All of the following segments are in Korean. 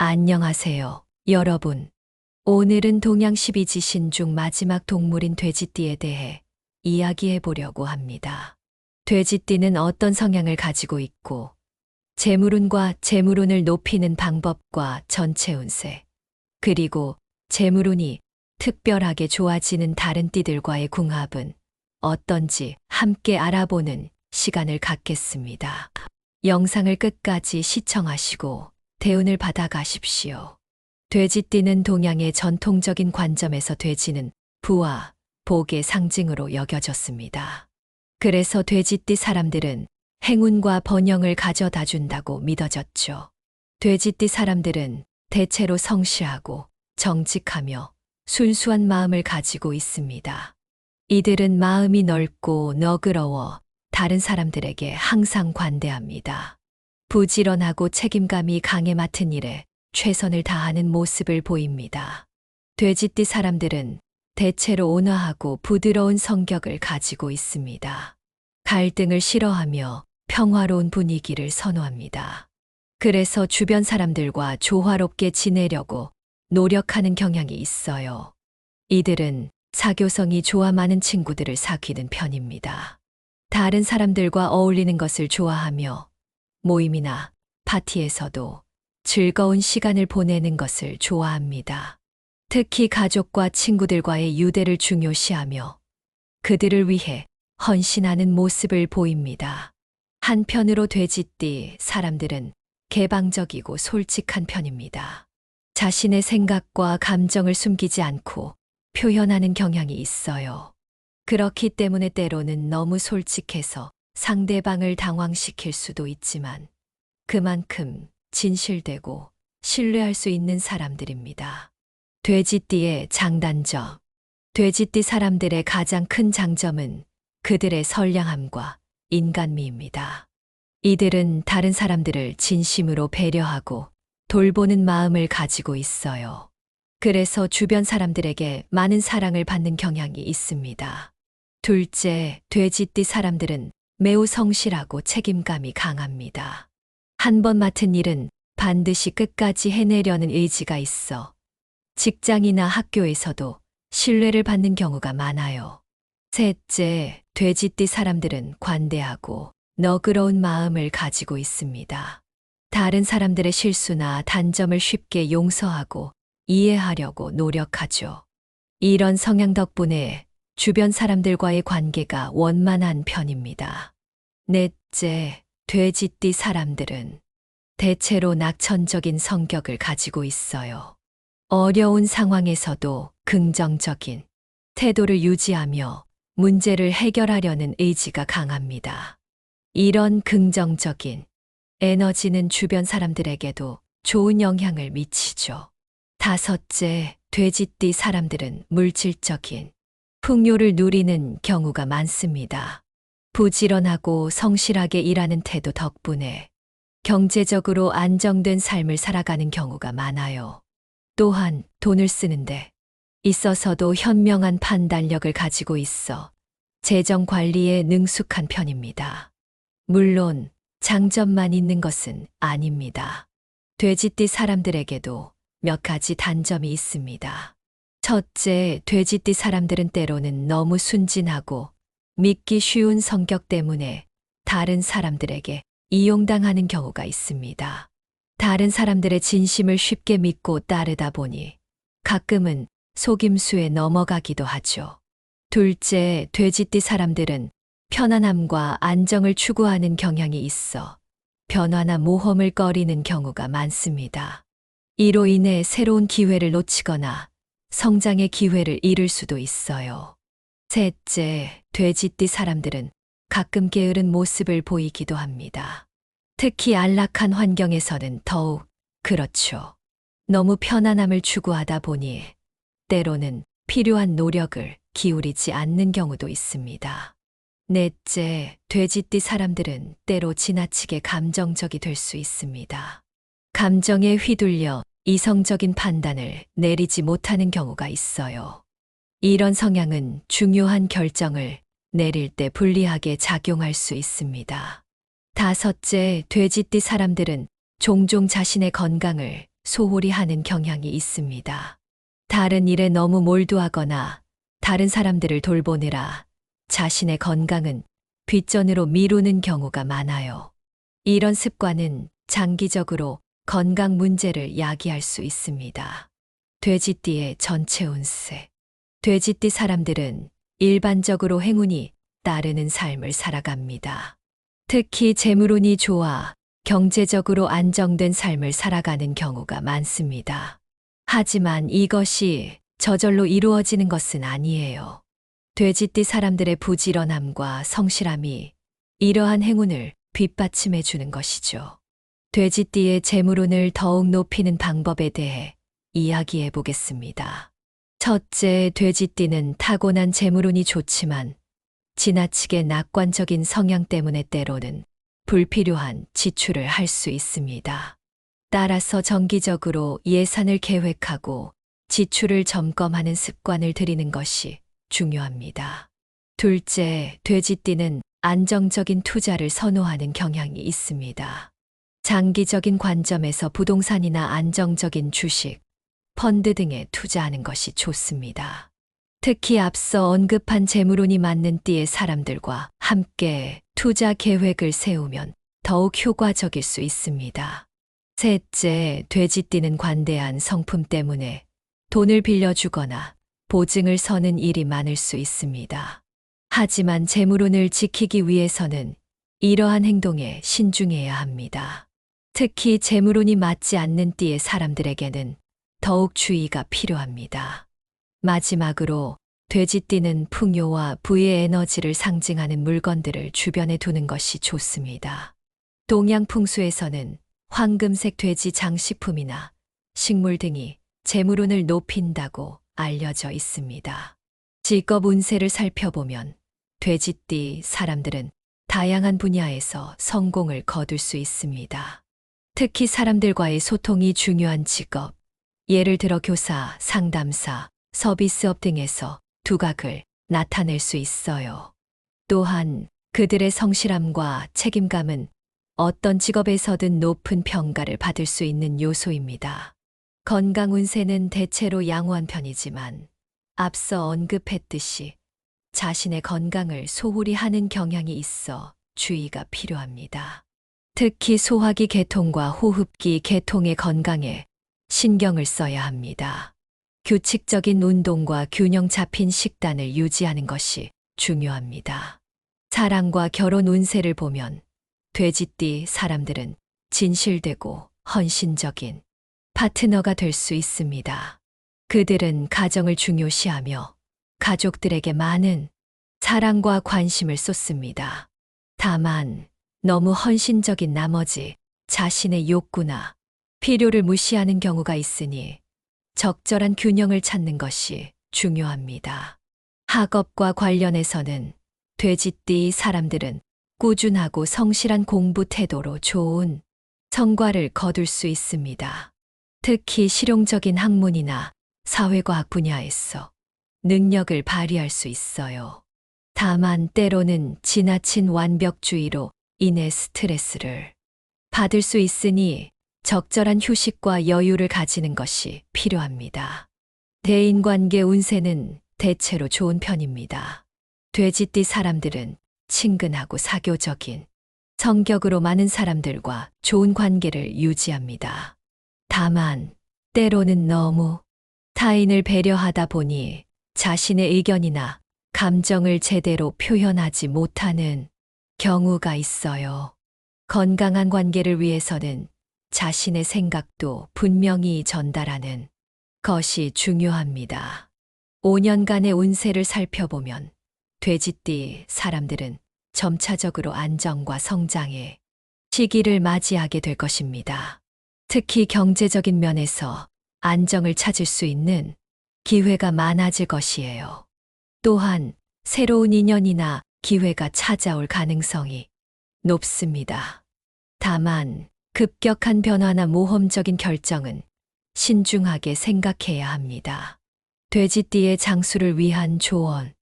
안녕하세요, 여러분. 오늘은 동양 12지신 중 마지막 동물인 돼지띠에 대해 이야기해 보려고 합니다. 돼지띠는 어떤 성향을 가지고 있고, 재물운과 재물운을 높이는 방법과 전체 운세, 그리고 재물운이 특별하게 좋아지는 다른 띠들과의 궁합은 어떤지 함께 알아보는 시간을 갖겠습니다. 영상을 끝까지 시청하시고 대운을 받아가십시오. 돼지띠는 동양의 전통적인 관점에서 돼지는 부와 복의 상징으로 여겨졌습니다. 그래서 돼지띠 사람들은 행운과 번영을 가져다 준다고 믿어졌죠. 돼지띠 사람들은 대체로 성실하고 정직하며 순수한 마음을 가지고 있습니다. 이들은 마음이 넓고 너그러워 다른 사람들에게 항상 관대합니다. 부지런하고 책임감이 강해 맡은 일에 최선을 다하는 모습을 보입니다. 돼지띠 사람들은 대체로 온화하고 부드러운 성격을 가지고 있습니다. 갈등을 싫어하며 평화로운 분위기를 선호합니다. 그래서 주변 사람들과 조화롭게 지내려고 노력하는 경향이 있어요. 이들은 사교성이 좋아 많은 친구들을 사귀는 편입니다. 다른 사람들과 어울리는 것을 좋아하며 모임이나 파티에서도 즐거운 시간을 보내는 것을 좋아합니다. 특히 가족과 친구들과의 유대를 중요시하며 그들을 위해 헌신하는 모습을 보입니다. 한편으로 돼지띠 사람들은 개방적이고 솔직한 편입니다. 자신의 생각과 감정을 숨기지 않고 표현하는 경향이 있어요. 그렇기 때문에 때로는 너무 솔직해서 상대방을 당황시킬 수도 있지만 그만큼 진실되고 신뢰할 수 있는 사람들입니다. 돼지띠의 장단점. 돼지띠 사람들의 가장 큰 장점은 그들의 선량함과 인간미입니다. 이들은 다른 사람들을 진심으로 배려하고 돌보는 마음을 가지고 있어요. 그래서 주변 사람들에게 많은 사랑을 받는 경향이 있습니다. 둘째, 돼지띠 사람들은 매우 성실하고 책임감이 강합니다. 한 번 맡은 일은 반드시 끝까지 해내려는 의지가 있어 직장이나 학교에서도 신뢰를 받는 경우가 많아요. 셋째, 돼지띠 사람들은 관대하고 너그러운 마음을 가지고 있습니다. 다른 사람들의 실수나 단점을 쉽게 용서하고 이해하려고 노력하죠. 이런 성향 덕분에 주변 사람들과의 관계가 원만한 편입니다. 넷째, 돼지띠 사람들은 대체로 낙천적인 성격을 가지고 있어요. 어려운 상황에서도 긍정적인 태도를 유지하며 문제를 해결하려는 의지가 강합니다. 이런 긍정적인 에너지는 주변 사람들에게도 좋은 영향을 미치죠. 다섯째, 돼지띠 사람들은 물질적인 풍요를 누리는 경우가 많습니다. 부지런하고 성실하게 일하는 태도 덕분에 경제적으로 안정된 삶을 살아가는 경우가 많아요. 또한 돈을 쓰는데 있어서도 현명한 판단력을 가지고 있어 재정 관리에 능숙한 편입니다. 물론 장점만 있는 것은 아닙니다. 돼지띠 사람들에게도 몇 가지 단점이 있습니다. 첫째, 돼지띠 사람들은 때로는 너무 순진하고 믿기 쉬운 성격 때문에 다른 사람들에게 이용당하는 경우가 있습니다. 다른 사람들의 진심을 쉽게 믿고 따르다 보니 가끔은 속임수에 넘어가기도 하죠. 둘째, 돼지띠 사람들은 편안함과 안정을 추구하는 경향이 있어 변화나 모험을 꺼리는 경우가 많습니다. 이로 인해 새로운 기회를 놓치거나 성장의 기회를 잃을 수도 있어요. 셋째, 돼지띠 사람들은 가끔 게으른 모습을 보이기도 합니다. 특히 안락한 환경에서는 더욱 그렇죠. 너무 편안함을 추구하다 보니 때로는 필요한 노력을 기울이지 않는 경우도 있습니다. 넷째, 돼지띠 사람들은 때로 지나치게 감정적이 될 수 있습니다. 감정에 휘둘려 이성적인 판단을 내리지 못하는 경우가 있어요. 이런 성향은 중요한 결정을 내릴 때 불리하게 작용할 수 있습니다. 다섯째, 돼지띠 사람들은 종종 자신의 건강을 소홀히 하는 경향이 있습니다. 다른 일에 너무 몰두하거나 다른 사람들을 돌보느라 자신의 건강은 뒷전으로 미루는 경우가 많아요. 이런 습관은 장기적으로 건강 문제를 야기할 수 있습니다. 돼지띠의 전체 운세. 돼지띠 사람들은 일반적으로 행운이 따르는 삶을 살아갑니다. 특히 재물운이 좋아 경제적으로 안정된 삶을 살아가는 경우가 많습니다. 하지만 이것이 저절로 이루어지는 것은 아니에요. 돼지띠 사람들의 부지런함과 성실함이 이러한 행운을 뒷받침해 주는 것이죠. 돼지띠의 재물운을 더욱 높이는 방법에 대해 이야기해 보겠습니다. 첫째, 돼지띠는 타고난 재물운이 좋지만 지나치게 낙관적인 성향 때문에 때로는 불필요한 지출을 할 수 있습니다. 따라서 정기적으로 예산을 계획하고 지출을 점검하는 습관을 들이는 것이 중요합니다. 둘째, 돼지띠는 안정적인 투자를 선호하는 경향이 있습니다. 장기적인 관점에서 부동산이나 안정적인 주식, 펀드 등에 투자하는 것이 좋습니다. 특히 앞서 언급한 재물운이 맞는 띠의 사람들과 함께 투자 계획을 세우면 더욱 효과적일 수 있습니다. 셋째, 돼지띠는 관대한 성품 때문에 돈을 빌려주거나 보증을 서는 일이 많을 수 있습니다. 하지만 재물운을 지키기 위해서는 이러한 행동에 신중해야 합니다. 특히 재물운이 맞지 않는 띠의 사람들에게는 더욱 주의가 필요합니다. 마지막으로 돼지띠는 풍요와 부의 에너지를 상징하는 물건들을 주변에 두는 것이 좋습니다. 동양 풍수에서는 황금색 돼지 장식품이나 식물 등이 재물운을 높인다고 알려져 있습니다. 직업 운세를 살펴보면 돼지띠 사람들은 다양한 분야에서 성공을 거둘 수 있습니다. 특히 사람들과의 소통이 중요한 직업, 예를 들어 교사, 상담사, 서비스업 등에서 두각을 나타낼 수 있어요. 또한 그들의 성실함과 책임감은 어떤 직업에서든 높은 평가를 받을 수 있는 요소입니다. 건강 운세는 대체로 양호한 편이지만 앞서 언급했듯이 자신의 건강을 소홀히 하는 경향이 있어 주의가 필요합니다. 특히 소화기 계통과 호흡기 계통의 건강에 신경을 써야 합니다. 규칙적인 운동과 균형 잡힌 식단을 유지하는 것이 중요합니다. 사랑과 결혼 운세를 보면 돼지띠 사람들은 진실되고 헌신적인 파트너가 될 수 있습니다. 그들은 가정을 중요시하며 가족들에게 많은 사랑과 관심을 쏟습니다. 다만 너무 헌신적인 나머지 자신의 욕구나 필요를 무시하는 경우가 있으니 적절한 균형을 찾는 것이 중요합니다. 학업과 관련해서는 돼지띠 사람들은 꾸준하고 성실한 공부 태도로 좋은 성과를 거둘 수 있습니다. 특히 실용적인 학문이나 사회과학 분야에서 능력을 발휘할 수 있어요. 다만 때로는 지나친 완벽주의로 인해 스트레스를 받을 수 있으니 적절한 휴식과 여유를 가지는 것이 필요합니다. 대인관계 운세는 대체로 좋은 편입니다. 돼지띠 사람들은 친근하고 사교적인 성격으로 많은 사람들과 좋은 관계를 유지합니다. 다만 때로는 너무 타인을 배려하다 보니 자신의 의견이나 감정을 제대로 표현하지 못하는 경우가 있어요. 건강한 관계를 위해서는 자신의 생각도 분명히 전달하는 것이 중요합니다. 5년간의 운세를 살펴보면 돼지띠 사람들은 점차적으로 안정과 성장의 시기를 맞이하게 될 것입니다. 특히 경제적인 면에서 안정을 찾을 수 있는 기회가 많아질 것이에요. 또한 새로운 인연이나 기회가 찾아올 가능성이 높습니다. 다만 급격한 변화나 모험적인 결정은 신중하게 생각해야 합니다. 돼지띠의 장수를 위한 조언.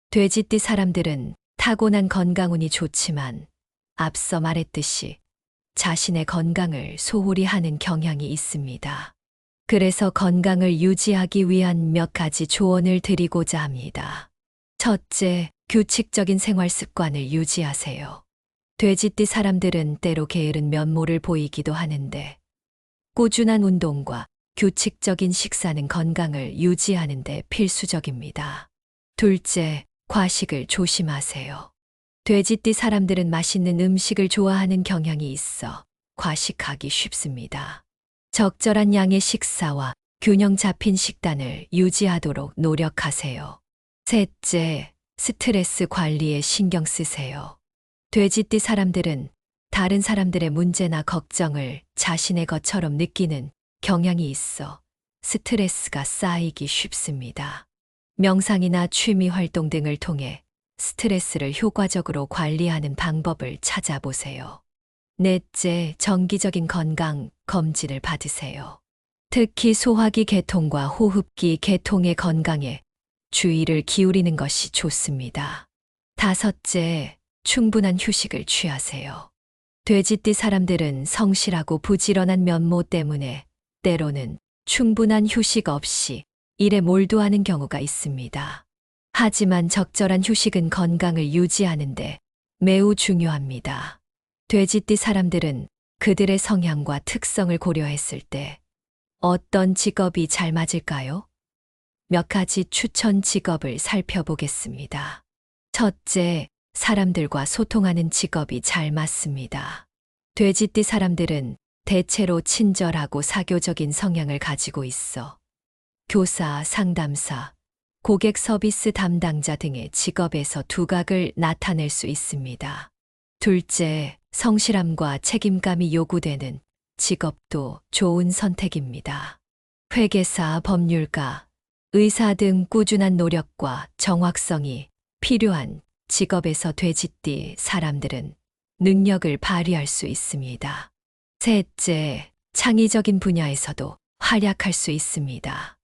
돼지띠 사람들은 타고난 건강운이 좋지만 앞서 말했듯이 자신의 건강을 소홀히 하는 경향이 있습니다. 그래서 건강을 유지하기 위한 몇 가지 조언을 드리고자 합니다. 첫째, 규칙적인 생활 습관을 유지하세요. 돼지띠 사람들은 때로 게으른 면모를 보이기도 하는데 꾸준한 운동과 규칙적인 식사는 건강을 유지하는 데 필수적입니다. 둘째, 과식을 조심하세요. 돼지띠 사람들은 맛있는 음식을 좋아하는 경향이 있어 과식하기 쉽습니다. 적절한 양의 식사와 균형 잡힌 식단을 유지하도록 노력하세요. 셋째, 스트레스 관리에 신경 쓰세요. 돼지띠 사람들은 다른 사람들의 문제나 걱정을 자신의 것처럼 느끼는 경향이 있어 스트레스가 쌓이기 쉽습니다. 명상이나 취미 활동 등을 통해 스트레스를 효과적으로 관리하는 방법을 찾아보세요. 넷째, 정기적인 건강 검진을 받으세요. 특히 소화기 계통과 호흡기 계통의 건강에 주의를 기울이는 것이 좋습니다. 다섯째, 충분한 휴식을 취하세요. 돼지띠 사람들은 성실하고 부지런한 면모 때문에 때로는 충분한 휴식 없이 일에 몰두하는 경우가 있습니다. 하지만 적절한 휴식은 건강을 유지하는데 매우 중요합니다. 돼지띠 사람들은 그들의 성향과 특성을 고려했을 때 어떤 직업이 잘 맞을까요? 몇 가지 추천 직업을 살펴보겠습니다. 첫째, 사람들과 소통하는 직업이 잘 맞습니다. 돼지띠 사람들은 대체로 친절하고 사교적인 성향을 가지고 있어 교사, 상담사, 고객 서비스 담당자 등의 직업에서 두각을 나타낼 수 있습니다. 둘째, 성실함과 책임감이 요구되는 직업도 좋은 선택입니다. 회계사, 법률가, 의사 등 꾸준한 노력과 정확성이 필요한 직업에서 돼지띠 사람들은 능력을 발휘할 수 있습니다. 셋째, 창의적인 분야에서도 활약할 수 있습니다.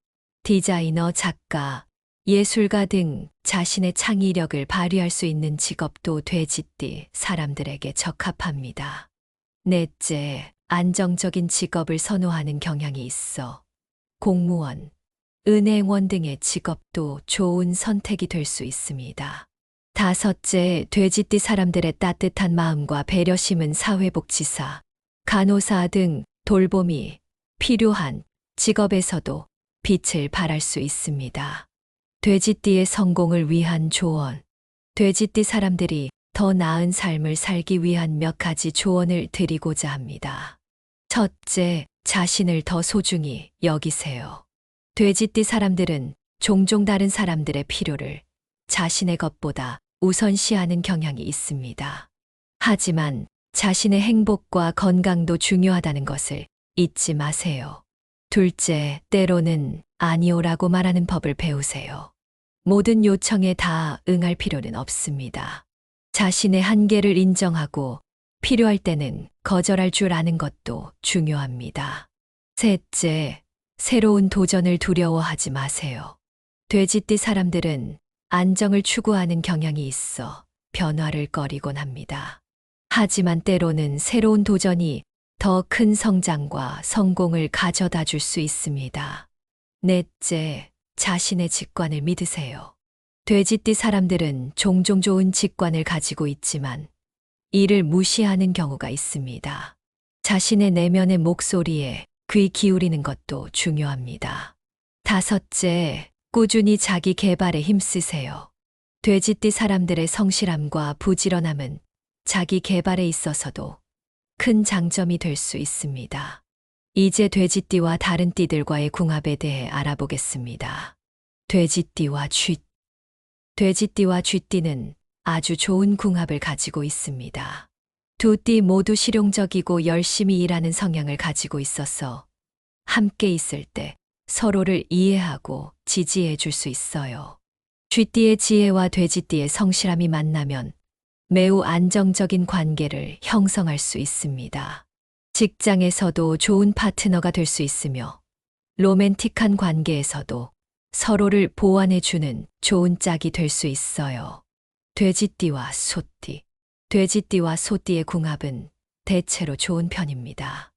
디자이너, 작가, 예술가 등 자신의 창의력을 발휘할 수 있는 직업도 돼지띠 사람들에게 적합합니다. 넷째, 안정적인 직업을 선호하는 경향이 있어 공무원, 은행원 등의 직업도 좋은 선택이 될 수 있습니다. 다섯째, 돼지띠 사람들의 따뜻한 마음과 배려심은 사회복지사, 간호사 등 돌봄이 필요한 직업에서도 빛을 발할 수 있습니다. 돼지띠의 성공을 위한 조언. 돼지띠 사람들이 더 나은 삶을 살기 위한 몇 가지 조언을 드리고자 합니다. 첫째, 자신을 더 소중히 여기세요. 돼지띠 사람들은 종종 다른 사람들의 필요를 자신의 것보다 우선시하는 경향이 있습니다. 하지만 자신의 행복과 건강도 중요하다는 것을 잊지 마세요. 둘째, 때로는 아니오라고 말하는 법을 배우세요. 모든 요청에 다 응할 필요는 없습니다. 자신의 한계를 인정하고 필요할 때는 거절할 줄 아는 것도 중요합니다. 셋째, 새로운 도전을 두려워하지 마세요. 돼지띠 사람들은 안정을 추구하는 경향이 있어 변화를 꺼리곤 합니다. 하지만 때로는 새로운 도전이 더 큰 성장과 성공을 가져다 줄 수 있습니다. 넷째, 자신의 직관을 믿으세요. 돼지띠 사람들은 종종 좋은 직관을 가지고 있지만 이를 무시하는 경우가 있습니다. 자신의 내면의 목소리에 귀 기울이는 것도 중요합니다. 다섯째, 꾸준히 자기 개발에 힘쓰세요. 돼지띠 사람들의 성실함과 부지런함은 자기 개발에 있어서도 큰 장점이 될 수 있습니다. 이제 돼지띠와 다른 띠들과의 궁합에 대해 알아보겠습니다. 돼지띠와 쥐. 돼지띠와 쥐띠는 아주 좋은 궁합을 가지고 있습니다. 두 띠 모두 실용적이고 열심히 일하는 성향을 가지고 있어서 함께 있을 때 서로를 이해하고 지지해 줄 수 있어요. 쥐띠의 지혜와 돼지띠의 성실함이 만나면 매우 안정적인 관계를 형성할 수 있습니다. 직장에서도 좋은 파트너가 될 수 있으며 로맨틱한 관계에서도 서로를 보완해주는 좋은 짝이 될 수 있어요. 돼지띠와 소띠. 돼지띠와 소띠의 궁합은 대체로 좋은 편입니다.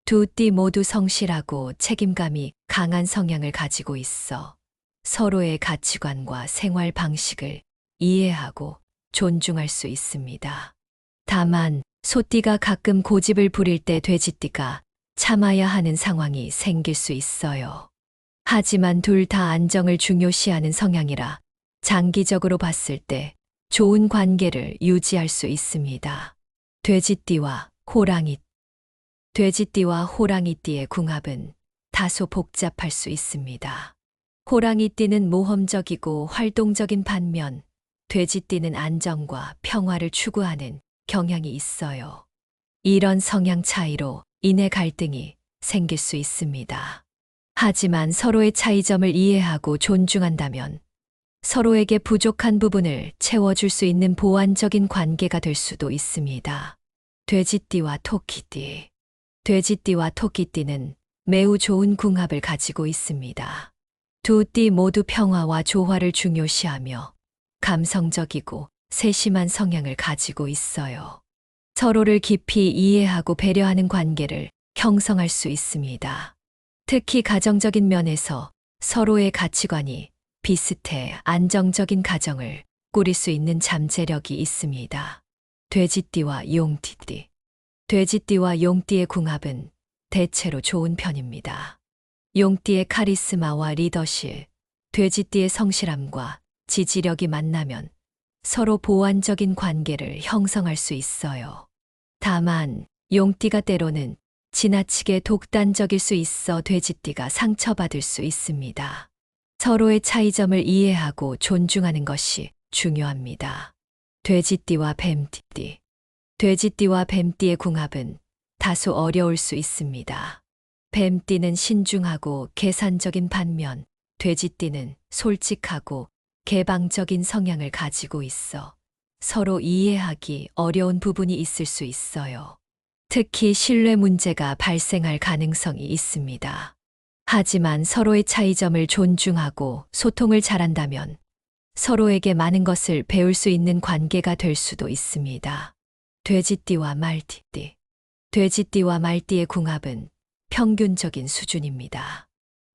두 띠 모두 성실하고 책임감이 강한 성향을 가지고 있어 서로의 가치관과 생활 방식을 이해하고 존중할 수 있습니다. 다만 소띠가 가끔 고집을 부릴 때 돼지띠가 참아야 하는 상황이 생길 수 있어요. 하지만 둘 다 안정을 중요시하는 성향이라 장기적으로 봤을 때 좋은 관계를 유지할 수 있습니다. 돼지띠와 호랑이. 돼지띠와 호랑이띠의 궁합은 다소 복잡할 수 있습니다. 호랑이띠는 모험적이고 활동적인 반면 돼지띠는 안정과 평화를 추구하는 경향이 있어요. 이런 성향 차이로 인해 갈등이 생길 수 있습니다. 하지만 서로의 차이점을 이해하고 존중한다면 서로에게 부족한 부분을 채워줄 수 있는 보완적인 관계가 될 수도 있습니다. 돼지띠와 토끼띠. 돼지띠와 토끼띠는 매우 좋은 궁합을 가지고 있습니다. 두 띠 모두 평화와 조화를 중요시하며 감성적이고 세심한 성향을 가지고 있어요. 서로를 깊이 이해하고 배려하는 관계를 형성할 수 있습니다. 특히 가정적인 면에서 서로의 가치관이 비슷해 안정적인 가정을 꾸릴 수 있는 잠재력이 있습니다. 돼지띠와 용띠. 돼지띠와 용띠의 궁합은 대체로 좋은 편입니다. 용띠의 카리스마와 리더십, 돼지띠의 성실함과 지지력이 만나면 서로 보완적인 관계를 형성할 수 있어요. 다만 용띠가 때로는 지나치게 독단적일 수 있어 돼지띠가 상처받을 수 있습니다. 서로의 차이점을 이해하고 존중하는 것이 중요합니다. 돼지띠와 뱀띠. 돼지띠와 뱀띠의 궁합은 다소 어려울 수 있습니다. 뱀띠는 신중하고 계산적인 반면 돼지띠는 솔직하고 개방적인 성향을 가지고 있어 서로 이해하기 어려운 부분이 있을 수 있어요. 특히 신뢰 문제가 발생할 가능성이 있습니다. 하지만 서로의 차이점을 존중하고 소통을 잘한다면 서로에게 많은 것을 배울 수 있는 관계가 될 수도 있습니다. 돼지띠와 말띠. 돼지띠와 말띠의 궁합은 평균적인 수준입니다.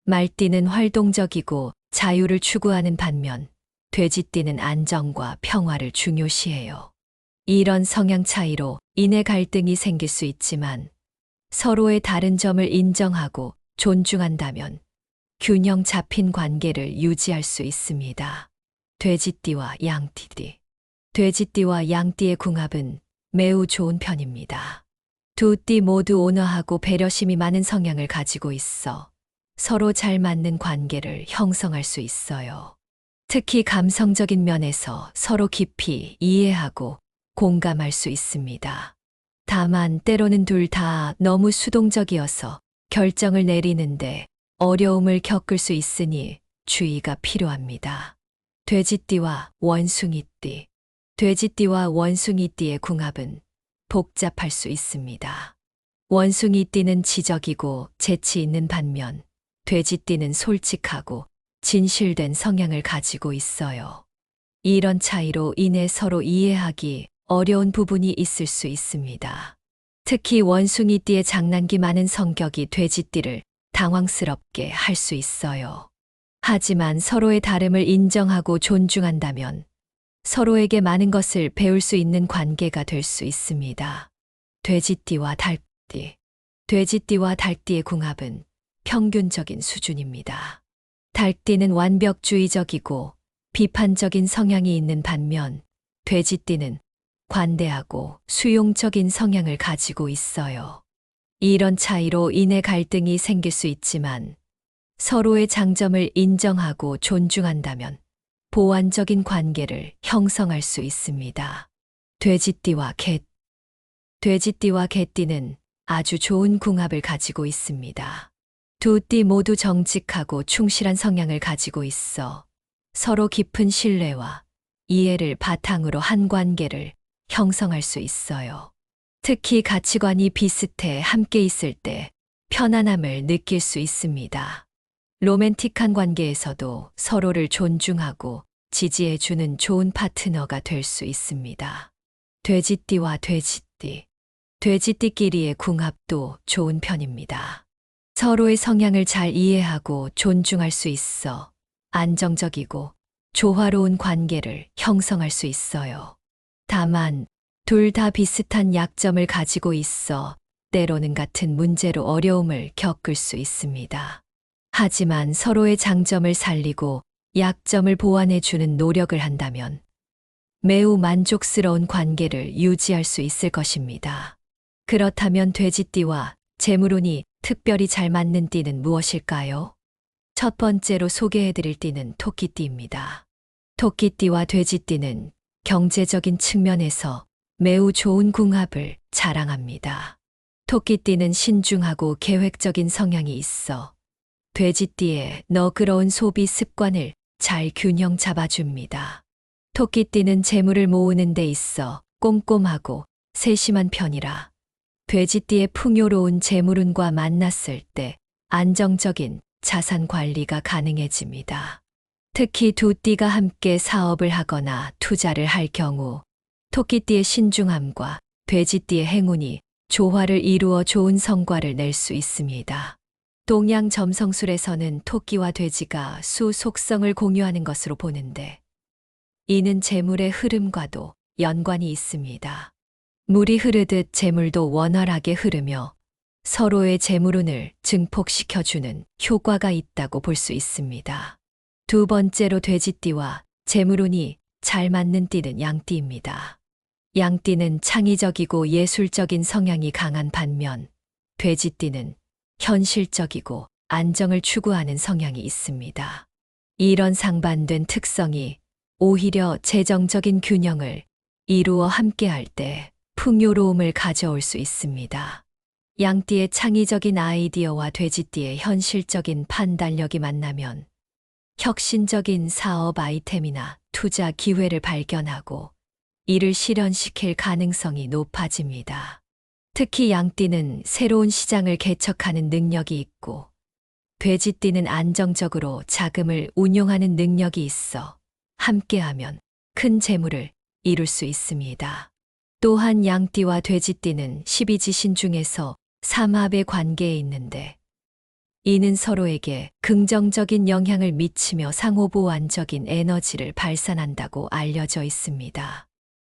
말띠는 활동적이고 자유를 추구하는 반면 돼지띠는 안정과 평화를 중요시해요. 이런 성향 차이로 인해 갈등이 생길 수 있지만 서로의 다른 점을 인정하고 존중한다면 균형 잡힌 관계를 유지할 수 있습니다. 돼지띠와 양띠. 돼지띠와 양띠의 궁합은 매우 좋은 편입니다. 두 띠 모두 온화하고 배려심이 많은 성향을 가지고 있어 서로 잘 맞는 관계를 형성할 수 있어요. 특히 감성적인 면에서 서로 깊이 이해하고 공감할 수 있습니다. 다만 때로는 둘 다 너무 수동적이어서 결정을 내리는데 어려움을 겪을 수 있으니 주의가 필요합니다. 돼지띠와 원숭이띠. 돼지띠와 원숭이띠의 궁합은 복잡할 수 있습니다. 원숭이띠는 지적이고 재치 있는 반면 돼지띠는 솔직하고 진실된 성향을 가지고 있어요. 이런 차이로 인해 서로 이해하기 어려운 부분이 있을 수 있습니다. 특히 원숭이띠의 장난기 많은 성격이 돼지띠를 당황스럽게 할 수 있어요. 하지만 서로의 다름을 인정하고 존중한다면 서로에게 많은 것을 배울 수 있는 관계가 될 수 있습니다. 돼지띠와 닭띠. 돼지띠와 닭띠의 궁합은 평균적인 수준입니다. 닭띠는 완벽주의적이고 비판적인 성향이 있는 반면 돼지띠는 관대하고 수용적인 성향을 가지고 있어요. 이런 차이로 인해 갈등이 생길 수 있지만 서로의 장점을 인정하고 존중한다면 보완적인 관계를 형성할 수 있습니다. 돼지띠와 개. 돼지띠와 개띠는 아주 좋은 궁합을 가지고 있습니다. 두 띠 모두 정직하고 충실한 성향을 가지고 있어 서로 깊은 신뢰와 이해를 바탕으로 한 관계를 형성할 수 있어요. 특히 가치관이 비슷해 함께 있을 때 편안함을 느낄 수 있습니다. 로맨틱한 관계에서도 서로를 존중하고 지지해주는 좋은 파트너가 될 수 있습니다. 돼지띠와 돼지띠. 돼지띠끼리의 궁합도 좋은 편입니다. 서로의 성향을 잘 이해하고 존중할 수 있어 안정적이고 조화로운 관계를 형성할 수 있어요. 다만, 둘 다 비슷한 약점을 가지고 있어 때로는 같은 문제로 어려움을 겪을 수 있습니다. 하지만 서로의 장점을 살리고 약점을 보완해주는 노력을 한다면 매우 만족스러운 관계를 유지할 수 있을 것입니다. 그렇다면 돼지띠와 재물운이 특별히 잘 맞는 띠는 무엇일까요? 첫 번째로 소개해드릴 띠는 토끼띠입니다. 토끼띠와 돼지띠는 경제적인 측면에서 매우 좋은 궁합을 자랑합니다. 토끼띠는 신중하고 계획적인 성향이 있어 돼지띠의 너그러운 소비 습관을 잘 균형 잡아줍니다. 토끼띠는 재물을 모으는 데 있어 꼼꼼하고 세심한 편이라 돼지띠의 풍요로운 재물운과 만났을 때 안정적인 자산 관리가 가능해집니다. 특히 두 띠가 함께 사업을 하거나 투자를 할 경우 토끼띠의 신중함과 돼지띠의 행운이 조화를 이루어 좋은 성과를 낼 수 있습니다. 동양 점성술에서는 토끼와 돼지가 수 속성을 공유하는 것으로 보는데 이는 재물의 흐름과도 연관이 있습니다. 물이 흐르듯 재물도 원활하게 흐르며 서로의 재물운을 증폭시켜주는 효과가 있다고 볼 수 있습니다. 두 번째로 돼지띠와 재물운이 잘 맞는 띠는 양띠입니다. 양띠는 창의적이고 예술적인 성향이 강한 반면 돼지띠는 현실적이고 안정을 추구하는 성향이 있습니다. 이런 상반된 특성이 오히려 재정적인 균형을 이루어 함께할 때 풍요로움을 가져올 수 있습니다. 양띠의 창의적인 아이디어와 돼지띠의 현실적인 판단력이 만나면 혁신적인 사업 아이템이나 투자 기회를 발견하고 이를 실현시킬 가능성이 높아집니다. 특히 양띠는 새로운 시장을 개척하는 능력이 있고 돼지띠는 안정적으로 자금을 운용하는 능력이 있어 함께하면 큰 재물을 이룰 수 있습니다. 또한 양띠와 돼지띠는 12지신 중에서 삼합의 관계에 있는데 이는 서로에게 긍정적인 영향을 미치며 상호보완적인 에너지를 발산한다고 알려져 있습니다.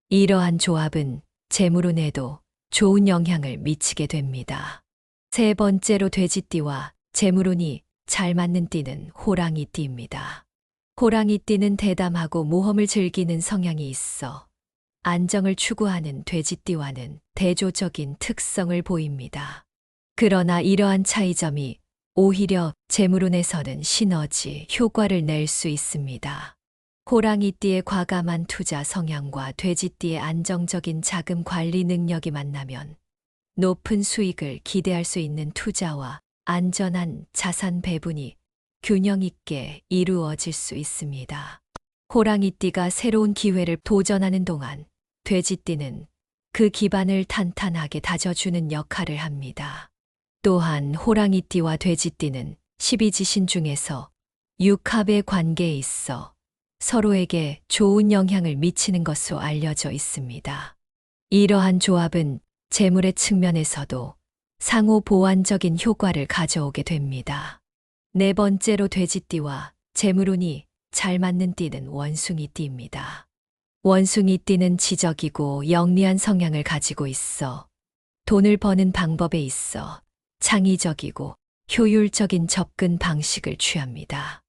이러한 조합은 재물운에도 좋은 영향을 미치게 됩니다. 세 번째로 돼지띠와 재물운이 잘 맞는 띠는 호랑이띠입니다. 호랑이띠는 대담하고 모험을 즐기는 성향이 있어 안정을 추구하는 돼지띠와는 대조적인 특성을 보입니다. 그러나 이러한 차이점이 오히려 재물운에서는 시너지 효과를 낼 수 있습니다. 호랑이띠의 과감한 투자 성향과 돼지띠의 안정적인 자금 관리 능력이 만나면 높은 수익을 기대할 수 있는 투자와 안전한 자산 배분이 균형 있게 이루어질 수 있습니다. 호랑이띠가 새로운 기회를 도전하는 동안 돼지띠는 그 기반을 탄탄하게 다져주는 역할을 합니다. 또한 호랑이띠와 돼지띠는 12지신 중에서 육합의 관계에 있어 서로에게 좋은 영향을 미치는 것으로 알려져 있습니다. 이러한 조합은 재물의 측면에서도 상호 보완적인 효과를 가져오게 됩니다. 네 번째로 돼지띠와 재물운이 잘 맞는 띠는 원숭이띠입니다. 원숭이띠는 지적이고 영리한 성향을 가지고 있어 돈을 버는 방법에 있어 창의적이고 효율적인 접근 방식을 취합니다.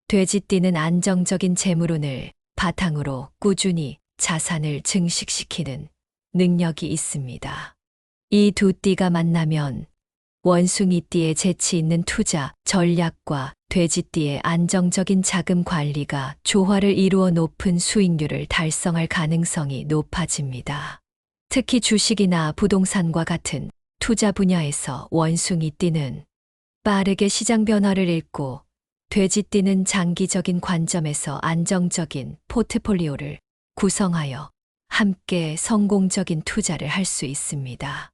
돼지띠는 안정적인 재물운을 바탕으로 꾸준히 자산을 증식시키는 능력이 있습니다. 이 두 띠가 만나면 원숭이띠의 재치 있는 투자 전략과 돼지띠의 안정적인 자금 관리가 조화를 이루어 높은 수익률을 달성할 가능성이 높아집니다. 특히 주식이나 부동산과 같은 투자 분야에서 원숭이띠는 빠르게 시장 변화를 읽고 돼지띠는 장기적인 관점에서 안정적인 포트폴리오를 구성하여 함께 성공적인 투자를 할 수 있습니다.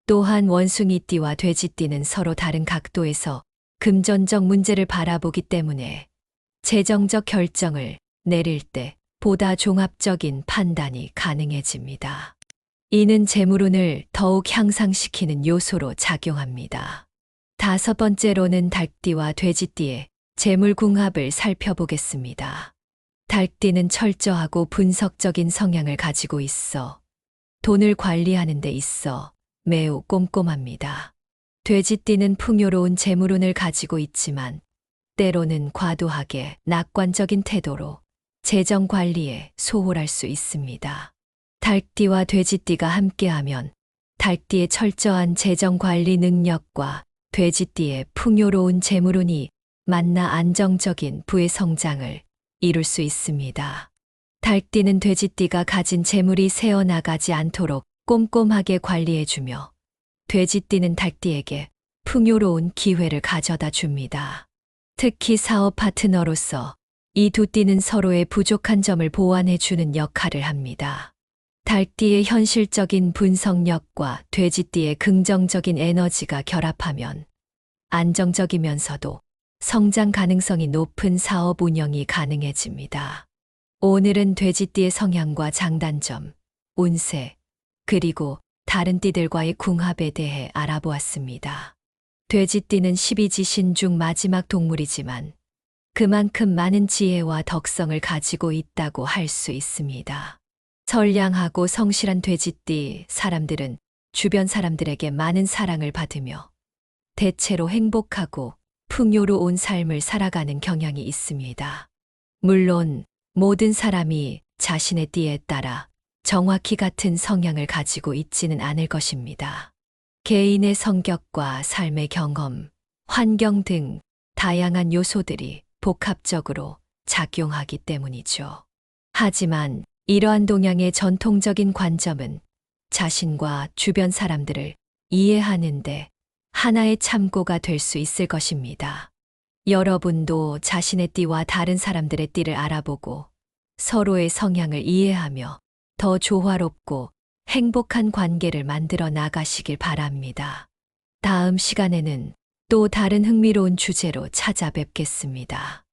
또한 원숭이띠와 돼지띠는 서로 다른 각도에서 금전적 문제를 바라보기 때문에 재정적 결정을 내릴 때 보다 종합적인 판단이 가능해집니다. 이는 재물운을 더욱 향상시키는 요소로 작용합니다. 다섯 번째로는 닭띠와 돼지띠의 재물궁합을 살펴보겠습니다. 닭띠는 철저하고 분석적인 성향을 가지고 있어 돈을 관리하는 데 있어 매우 꼼꼼합니다. 돼지띠는 풍요로운 재물운을 가지고 있지만 때로는 과도하게 낙관적인 태도로 재정 관리에 소홀할 수 있습니다. 닭띠와 돼지띠가 함께하면 닭띠의 철저한 재정 관리 능력과 돼지띠의 풍요로운 재물운이 만나 안정적인 부의 성장을 이룰 수 있습니다. 닭띠는 돼지띠가 가진 재물이 새어나가지 않도록 꼼꼼하게 관리해주며 돼지띠는 닭띠에게 풍요로운 기회를 가져다 줍니다. 특히 사업 파트너로서 이 두 띠는 서로의 부족한 점을 보완해주는 역할을 합니다. 닭띠의 현실적인 분석력과 돼지띠의 긍정적인 에너지가 결합하면 안정적이면서도 성장 가능성이 높은 사업 운영이 가능해집니다. 오늘은 돼지띠의 성향과 장단점, 운세, 그리고 다른 띠들과의 궁합에 대해 알아보았습니다. 돼지띠는 12지신 중 마지막 동물이지만 그만큼 많은 지혜와 덕성을 가지고 있다고 할 수 있습니다. 선량하고 성실한 돼지띠 사람들은 주변 사람들에게 많은 사랑을 받으며 대체로 행복하고 풍요로운 삶을 살아가는 경향이 있습니다. 물론 모든 사람이 자신의 띠에 따라 정확히 같은 성향을 가지고 있지는 않을 것입니다. 개인의 성격과 삶의 경험, 환경 등 다양한 요소들이 복합적으로 작용하기 때문이죠. 하지만 이러한 동양의 전통적인 관점은 자신과 주변 사람들을 이해하는데 하나의 참고가 될 수 있을 것입니다. 여러분도 자신의 띠와 다른 사람들의 띠를 알아보고 서로의 성향을 이해하며 더 조화롭고 행복한 관계를 만들어 나가시길 바랍니다. 다음 시간에는 또 다른 흥미로운 주제로 찾아뵙겠습니다.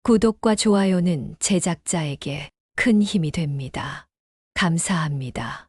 구독과 좋아요는 제작자에게 큰 힘이 됩니다. 감사합니다.